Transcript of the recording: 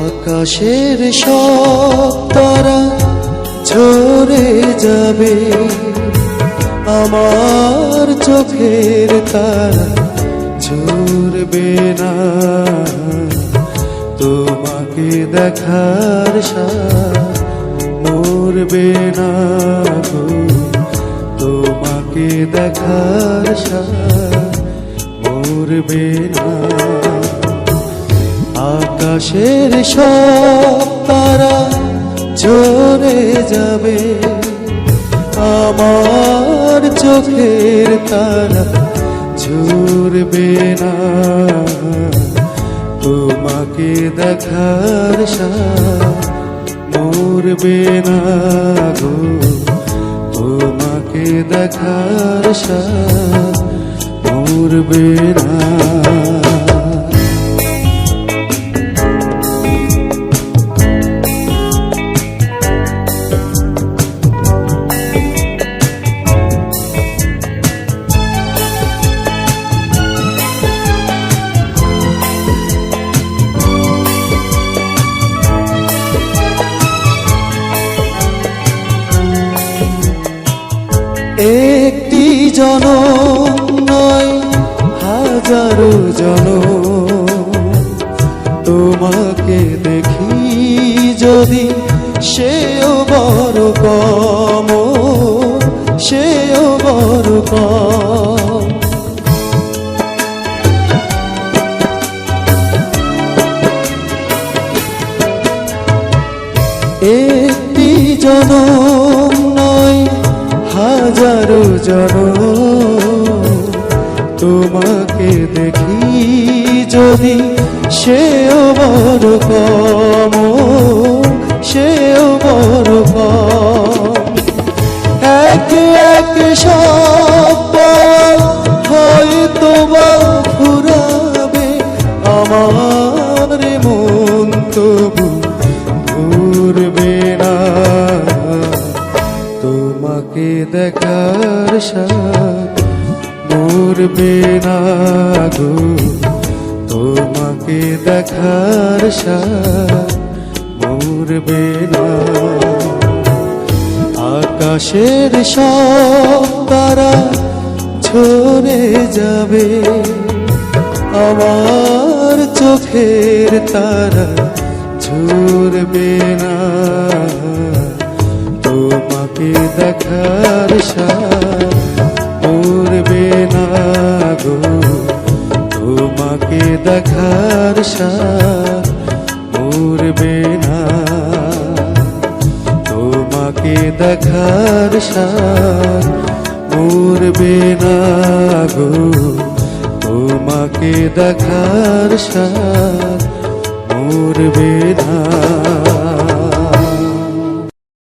আকাশের সব তারা ঝরে যাবে, আমার চোখের তারা ঝরবে না। তোমাকে দেখার সাথ মরবে না গো, তোমাকে দেখার সাথ মরবে না। আকাশের সব তারা ঝরে যাবে, আমার চোখের তারা ঝরবে না। তোমাকে দেখার সাথ মরবে না গো, তোমাকে দেখার সাথ মরবে না। একটি জনম নয় হাজারো জনম, তোমাকে দেখি যদি সেও বড় কম, সেও বড় কম। একটি জনম নয় হাজারো জনম, তোমাকে দেখি যদি সেও বড় কম, সেও বড় কম। এক এক সব হয়তো বা ফুরাবে, আমার মন তবু ঘুরবে না। তোমাকে দেখার সাথ মরবে না গো, তোমাকে দেখার সাথ মরবে না। আকাশের সব তারা ঝরে যাবে, আমার চোখের তারা ঝরবে না। তোমাকে দেখার সাথ মরবে না গো, তোমাকে দেখার সাথ মরবে না। তোমাকে দেখার সাথ মরবে না গো, তোমাকে দেখার সাথ মরবে না।